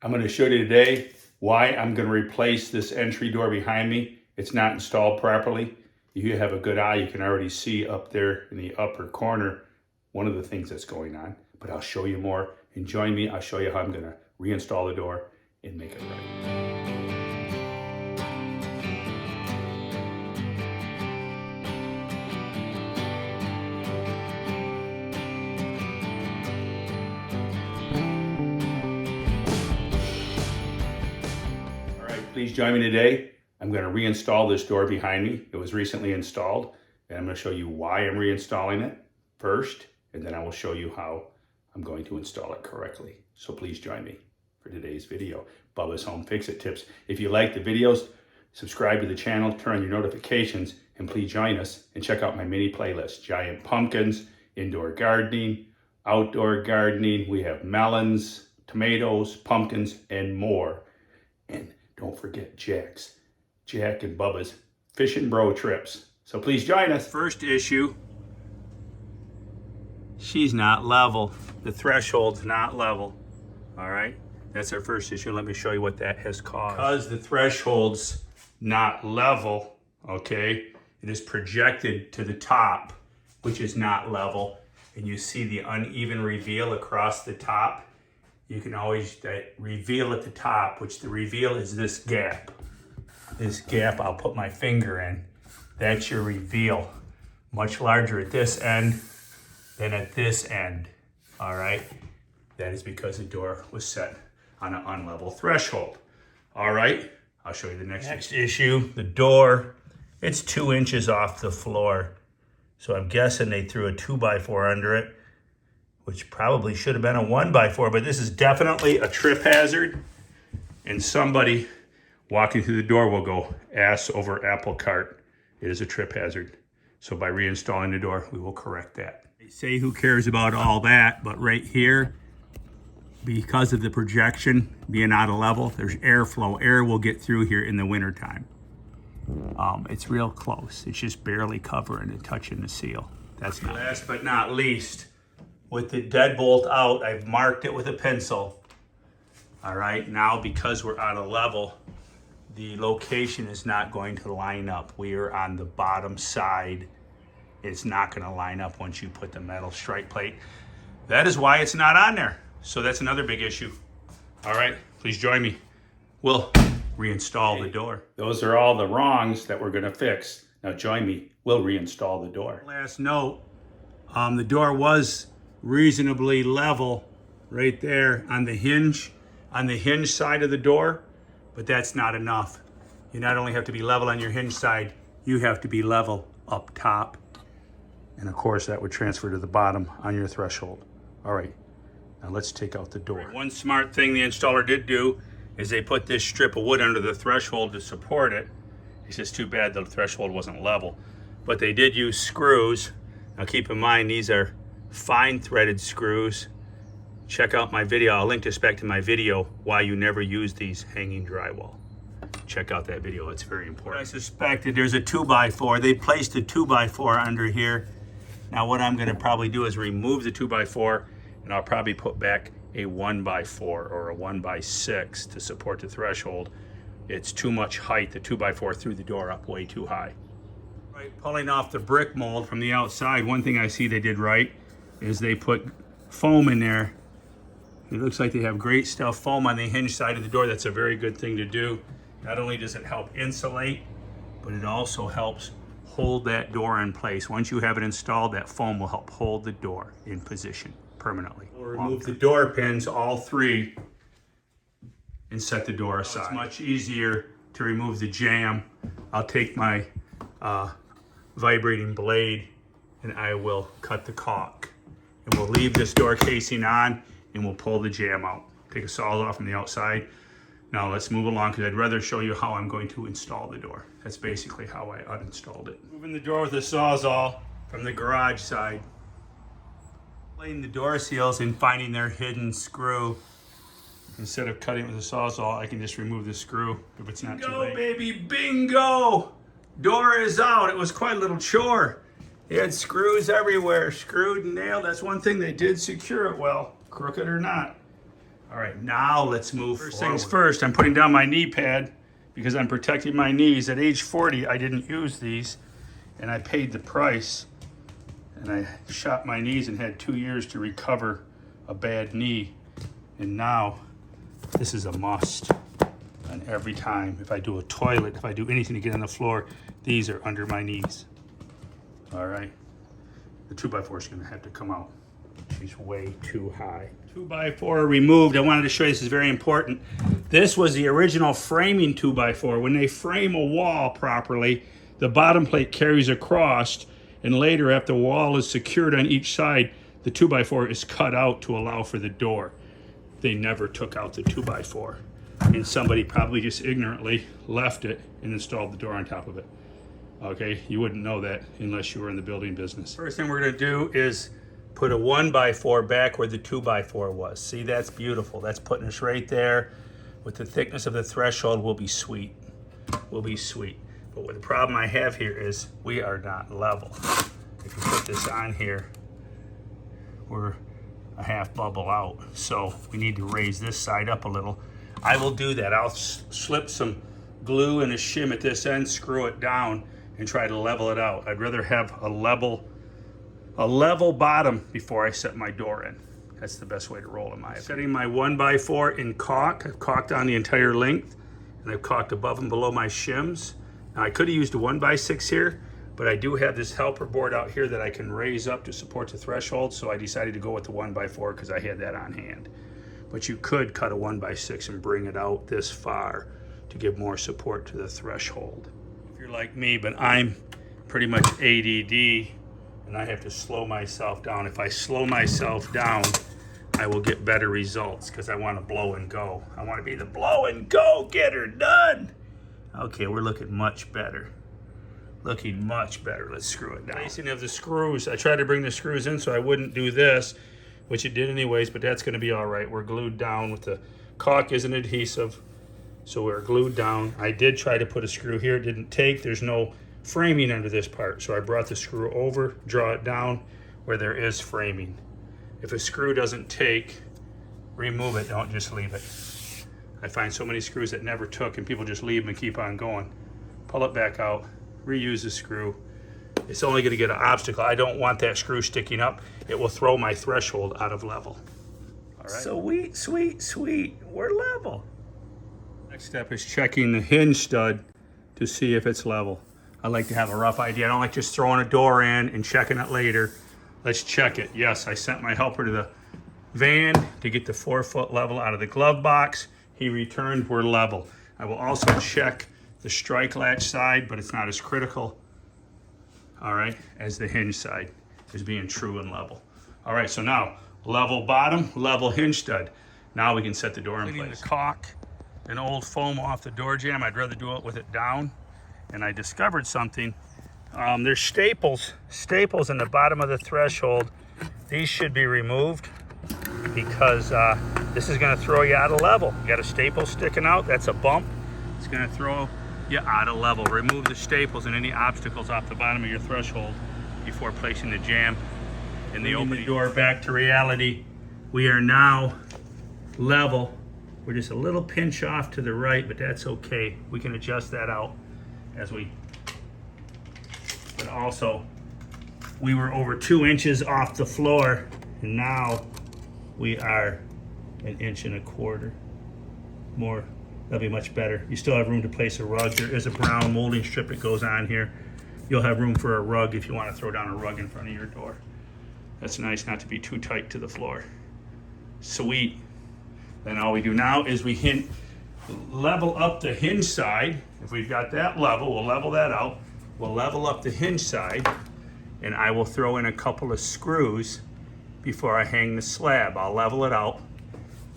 I'm going to show you today why I'm going to replace this entry door behind me. It's not installed properly. If you have a good eye, you can already see up there in the upper corner one of the things that's going on. But I'll show you more. And join me, I'll show you how I'm going to reinstall the door and make it right. Please join me today. I'm going to reinstall this door behind me. It was recently installed, and I'm going to show you why I'm reinstalling it first, and then I will show you how I'm going to install it correctly. So please join me for today's video. Bubba's Home Fix-It Tips. If you like the videos, subscribe to the channel, turn on your notifications, and please join us and check out my mini playlist. Giant pumpkins, indoor gardening, outdoor gardening. We have melons, tomatoes, pumpkins, and more. And don't forget Jack and Bubba's Fishing Bro Trips. So please join us. First issue, she's not level. The threshold's not level. All right, that's our first issue. Let me show you what that has caused. Because the threshold's not level, okay, it is projected to the top, which is not level. And you see the uneven reveal across the top. You can always reveal at the top, which the reveal is this gap. This gap, I'll put my finger in. That's your reveal. Much larger at this end than at this end, all right? That is because the door was set on an unlevel threshold. All right, I'll show you the next issue. The door, it's 2 inches off the floor. So I'm guessing they threw a 2x4 under it, which probably should have been a 1x4, but this is definitely a trip hazard. And somebody walking through the door will go ass over apple cart. It is a trip hazard. So by reinstalling the door, we will correct that. They say who cares about all that, but right here, because of the projection being out of level, there's airflow. Air will get through here in the wintertime. It's real close. It's just barely covering and touching the seal. That's not. Last but not least, with the deadbolt out, I've marked it with a pencil. All right, now because we're out of level, the location is not going to line up. We are on the bottom side. It's not gonna line up once you put the metal strike plate. That is why it's not on there. So that's another big issue. All right, please join me. We'll reinstall the door. Those are all the wrongs that we're gonna fix. Now join me, we'll reinstall the door. Last note, the door was reasonably level right there on the hinge side of the door, but that's not enough. You not only have to be level on your hinge side, you have to be level up top. And of course that would transfer to the bottom on your threshold. All right, now let's take out the door. One smart thing the installer did do is they put this strip of wood under the threshold to support it. It's just too bad the threshold wasn't level. But they did use screws. Now keep in mind, these are fine threaded screws. Check out my video. I'll link this back to my video, why you never use these hanging drywall. Check out that video, it's very important. I suspected there's a 2x4. They placed a 2x4 under here. Now what I'm gonna probably do is remove the 2x4 and I'll probably put back a 1x4 or a 1x6 to support the threshold. It's too much height. The 2x4 threw the door up way too high. Right, pulling off the brick mold from the outside, one thing I see they did right is they put foam in there. It looks like they have great stuff foam on the hinge side of the door. That's a very good thing to do. Not only does it help insulate, but it also helps hold that door in place. Once you have it installed, that foam will help hold the door in position permanently. We'll remove the door pins, all 3, and set the door aside. It's much easier to remove the jamb. I'll take my vibrating blade and I will cut the caulk. And we'll leave this door casing on and we'll pull the jamb out. Take a saw off from the outside. Now let's move along because I'd rather show you how I'm going to install the door. That's basically how I uninstalled it. Moving the door with a Sawzall from the garage side. Playing the door seals and finding their hidden screw. Instead of cutting it with a Sawzall, I can just remove the screw if it's not too late. Bingo, baby, bingo! Door is out. It was quite a little chore. They had screws everywhere, screwed and nailed. That's one thing they did secure it well, crooked or not. All right, now let's move forward. First things first, I'm putting down my knee pad because I'm protecting my knees. At age 40, I didn't use these, and I paid the price, and I shot my knees and had 2 years to recover a bad knee. And now, this is a must. And every time, if I do a toilet, if I do anything to get on the floor, these are under my knees. All right, the 2x4 is gonna have to come out. She's way too high. 2x4 removed. I wanted to show you, this is very important. This was the original framing 2x4. When they frame a wall properly, the bottom plate carries across, and later after the wall is secured on each side, the 2x4 is cut out to allow for the door. They never took out the 2x4. And somebody probably just ignorantly left it and installed the door on top of it. Okay, you wouldn't know that unless you were in the building business. First thing we're gonna do is put a 1x4 back where the 2x4 was. See, that's beautiful. That's putting us right there. With the thickness of the threshold, will be sweet. Will be sweet. But what the problem I have here is we are not level. If you put this on here, we're a half bubble out. So we need to raise this side up a little. I will do that. I'll slip some glue and a shim at this end, screw it down, and try to level it out. I'd rather have a level bottom before I set my door in. That's the best way to roll in my opinion. Setting my 1x4 in caulk. I've caulked on the entire length, and I've caulked above and below my shims. Now I could have used a 1x6 here, but I do have this helper board out here that I can raise up to support the threshold, so I decided to go with the 1x4 because I had that on hand. But you could cut a 1x6 and bring it out this far to give more support to the threshold. If you're like me, but I'm pretty much ADD, and I have to slow myself down. If I slow myself down, I will get better results because I want to blow and go. I want to be the blow and go getter done. Okay, we're looking much better. Looking much better. Let's screw it down. Placing of the screws. I tried to bring the screws in so I wouldn't do this, which it did anyways, but that's going to be all right. We're glued down with the caulk isn't adhesive, so we're glued down. I did try to put a screw here. It didn't take. There's no framing under this part, so I brought the screw over, draw it down where there is framing. If a screw doesn't take, remove it, don't just leave it. I find so many screws that never took and people just leave them and keep on going. Pull it back out, reuse the screw. It's only gonna get an obstacle. I don't want that screw sticking up. It will throw my threshold out of level. All right. Sweet, sweet, sweet, we're level. Next step is checking the hinge stud to see if it's level. I like to have a rough idea. I don't like just throwing a door in and checking it later. Let's check it. Yes, I sent my helper to the van to get the 4-foot level out of the glove box. He returned, we're level. I will also check the strike latch side, but it's not as critical, all right, as the hinge side is being true and level. All right, so now level bottom, level hinge stud. Now we can set the door in place. The caulk, an old foam off the door jamb. I'd rather do it with it down. And I discovered something. There's staples in the bottom of the threshold. These should be removed because this is gonna throw you out of level. You got a staple sticking out, that's a bump. It's gonna throw you out of level. Remove the staples and any obstacles off the bottom of your threshold before placing the jamb in the opening. The door back to reality. We are now level. We're just a little pinch off to the right, but that's okay. We can adjust that out as we, but also we were over 2 inches off the floor, and now we are 1.25 inches more. That'll be much better. You still have room to place a rug. There is a brown molding strip that goes on here. You'll have room for a rug if you want to throw down a rug in front of your door. That's nice, not to be too tight to the floor. Sweet. Then all we do now is we level up the hinge side. If we've got that level, we'll level that out. We'll level up the hinge side, and I will throw in a couple of screws before I hang the slab. I'll level it out.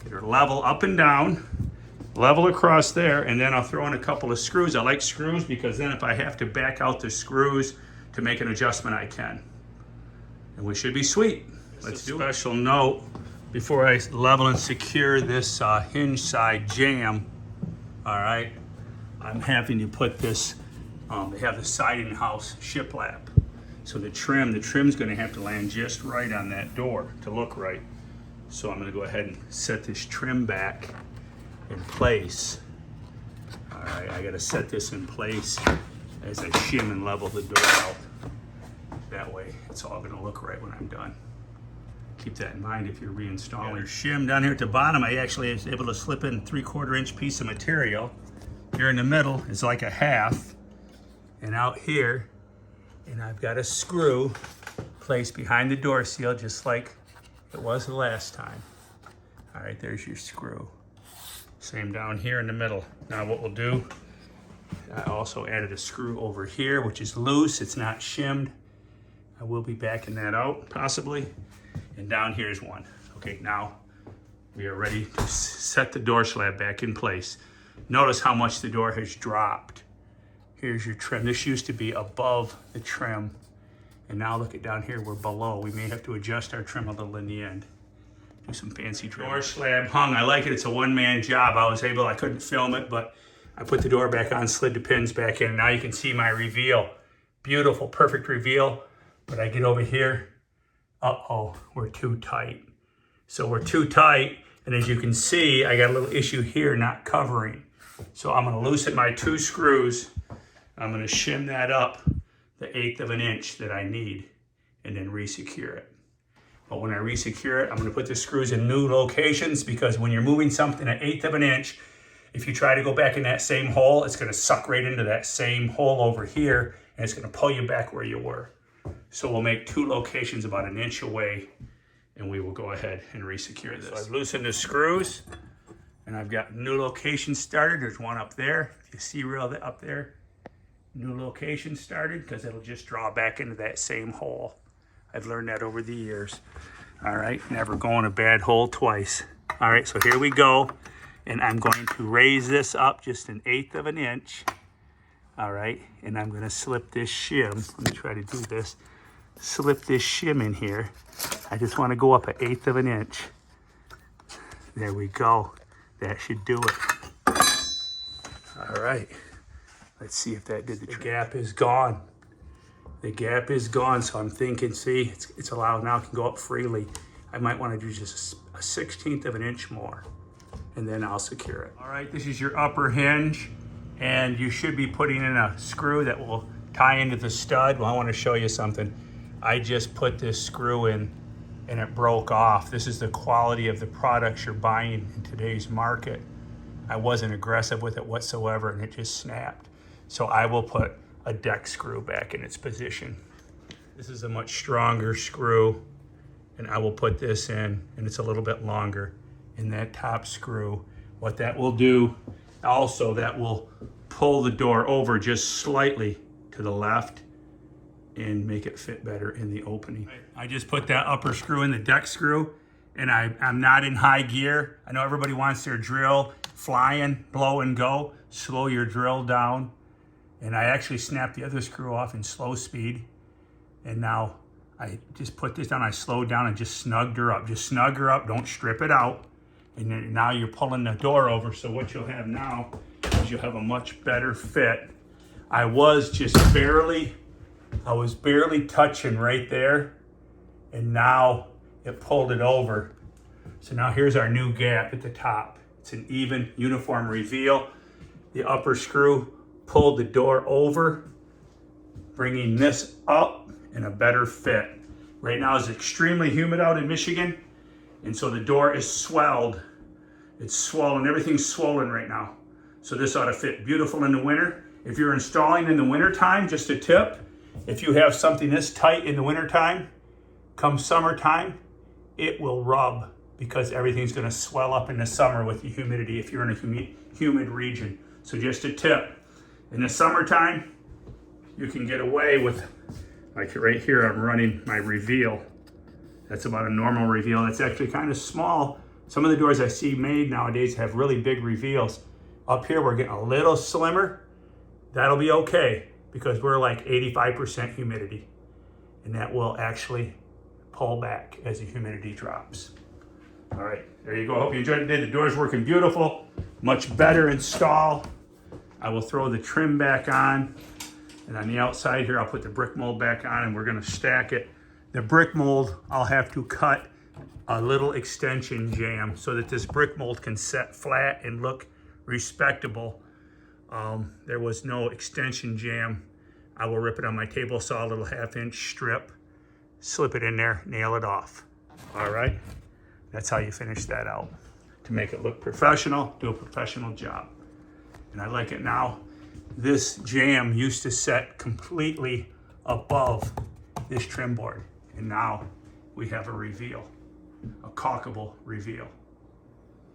Get her level up and down, level across there, and then I'll throw in a couple of screws. I like screws because then if I have to back out the screws to make an adjustment, I can. And we should be sweet. Let's do a special note before I level and secure this hinge side jamb. All right, I'm having to put this, they have the siding house shiplap. So the trim's gonna have to land just right on that door to look right. So I'm gonna go ahead and set this trim back in place. All right, I gotta set this in place as I shim and level the door out. That way, it's all gonna look right when I'm done. Keep that in mind if you're reinstalling. Your shim down here at the bottom, I actually was able to slip in a 3/4 inch piece of material. Here in the middle is like a half, and out here, and I've got a screw placed behind the door seal just like it was the last time. All right, there's your screw. Same down here in the middle. Now what we'll do, I also added a screw over here, which is loose, it's not shimmed. I will be backing that out, possibly. And down here's one. Okay, now we are ready to set the door slab back in place. Notice how much the door has dropped. Here's your trim. This used to be above the trim. And now look at down here, we're below. We may have to adjust our trim a little in the end. Do some fancy trim. Door slab hung, I like it. It's a one-man job. I couldn't film it, but I put the door back on, slid the pins back in. Now you can see my reveal. Beautiful, perfect reveal. But I get over here, uh-oh, we're too tight. So we're too tight, and as you can see, I got a little issue here not covering. So I'm gonna loosen my 2 screws. I'm gonna shim that up the 1/8 of an inch that I need, and then re-secure it. But when I re-secure it, I'm gonna put the screws in new locations, because when you're moving something 1/8 of an inch, if you try to go back in that same hole, it's gonna suck right into that same hole over here, and it's gonna pull you back where you were. So we'll make 2 locations about 1 inch away, and we will go ahead and re-secure this. So I've loosened the screws, and I've got new locations started. There's one up there. You see real up there? New location started, because it'll just draw back into that same hole. I've learned that over the years. All right, never go in a bad hole twice. All right, so here we go. And I'm going to raise this up just 1/8 of an inch. All right, and I'm gonna slip this shim. Let me try to do this. Slip this shim in here. I just wanna go up 1/8 of an inch. There we go. That should do it. All right, let's see if that did the trick. The gap is gone. The gap is gone, so I'm thinking, see, it's allowed now, it can go up freely. I might wanna do just a 1/16 of an inch more, and then I'll secure it. All right, this is your upper hinge. And you should be putting in a screw that will tie into the stud. Well, I want to show you something. I just put this screw in and it broke off. This is the quality of the products you're buying in today's market. I wasn't aggressive with it whatsoever, and it just snapped. So I will put a deck screw back in its position. This is a much stronger screw, and I will put this in, and it's a little bit longer in that top screw. What that will do, also, that will pull the door over just slightly to the left and make it fit better in the opening. I just put that upper screw in, the deck screw, and I'm not in high gear. I know everybody wants their drill flying, blow and go. Slow your drill down. And I actually snapped the other screw off in slow speed. And now I just put this down, I slowed down and just snugged her up. Just snug her up, don't strip it out. And then now you're pulling the door over, so what you'll have now is you'll have a much better fit. I was barely touching right there, and now it pulled it over. So now here's our new gap at the top. It's an even, uniform reveal. The upper screw pulled the door over, bringing this up in a better fit. Right now it's extremely humid out in Michigan. And so the door is swelled. It's swollen, everything's swollen right now. So this ought to fit beautiful in the winter. If you're installing in the winter time, just a tip, if you have something this tight in the winter time, come summertime, it will rub, because everything's gonna swell up in the summer with the humidity if you're in a humid region. So just a tip, in the summertime, you can get away with, like right here, I'm running my reveal. That's about a normal reveal. It's actually kind of small. Some of the doors I see made nowadays have really big reveals. Up here, we're getting a little slimmer. That'll be okay, because we're like 85% humidity. And that will actually pull back as the humidity drops. All right, there you go. Hope you enjoyed it today. The door's working beautiful, much better install. I will throw the trim back on. And on the outside here, I'll put the brick mold back on, and we're gonna stack it. The brick mold, I'll have to cut a little extension jamb so that this brick mold can set flat and look respectable. There was no extension jamb. I will rip it on my table saw, a little 1/2-inch strip, slip it in there, nail it off. All right, that's how you finish that out. To make it look professional, do a professional job. And I like it now. This jamb used to set completely above this trim board. And now we have a reveal, a caulkable reveal.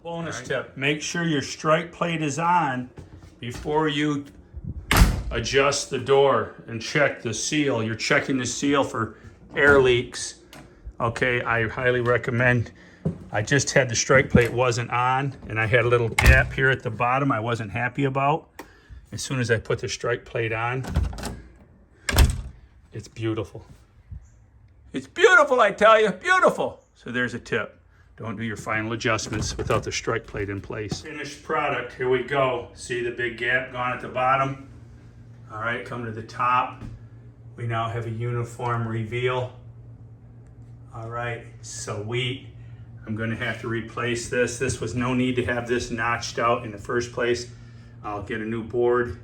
Bonus tip, make sure your strike plate is on before you adjust the door and check the seal. You're checking the seal for air leaks. Okay, I highly recommend. I just had the strike plate wasn't on and I had a little gap here at the bottom I wasn't happy about. As soon as I put the strike plate on, it's beautiful. It's beautiful, I tell you, beautiful. So there's a tip. Don't do your final adjustments without the strike plate in place. Finished product, here we go. See the big gap gone at the bottom? All right, come to the top. We now have a uniform reveal. All right, sweet. I'm gonna have to replace this. This was no need to have this notched out in the first place. I'll get a new board.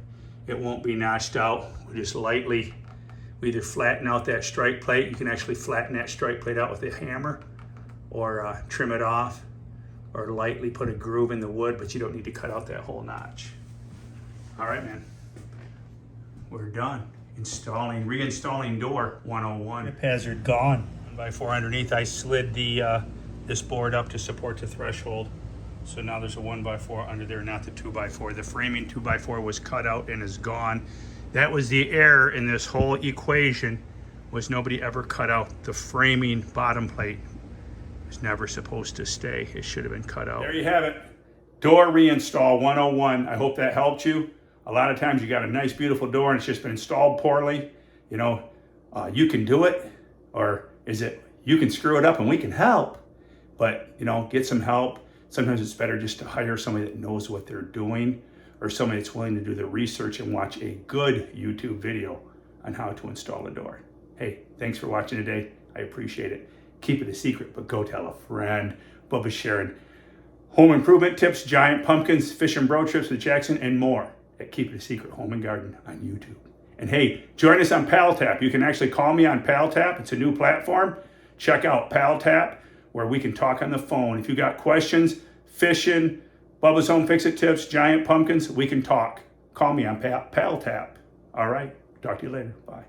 It won't be notched out. We'll just lightly, we either flatten out that strike plate. You can actually flatten that strike plate out with a hammer or trim it off or lightly put a groove in the wood, but you don't need to cut out that whole notch. All right, man, we're done. Reinstalling door 101. Hip hazard gone. 1x4 underneath, I slid the this board up to support the threshold. So now there's a 1x4 under there, not the 2x4. The framing 2x4 was cut out and is gone. That was the error in this whole equation, was nobody ever cut out the framing bottom plate. It was never supposed to stay. It should have been cut out. There you have it. Door reinstall 101. I hope that helped you. A lot of times you got a nice, beautiful door and it's just been installed poorly. You know, you can do it, or is it you can screw it up and we can help? But, you know, get some help. Sometimes it's better just to hire somebody that knows what they're doing, or somebody that's willing to do the research and watch a good YouTube video on how to install a door. Hey, thanks for watching today. I appreciate it. Keep it a secret, but go tell a friend. Bubba's sharing home improvement tips, giant pumpkins, fish and bro trips with Jackson, and more at Keep It a Secret Home and Garden on YouTube. And hey, join us on PalTap. You can actually call me on PalTap. It's a new platform. Check out PalTap, where we can talk on the phone. If you got questions, fishing, Bubba's Home Fix-It tips, giant pumpkins, we can talk. Call me on PalTap. All right, talk to you later. Bye.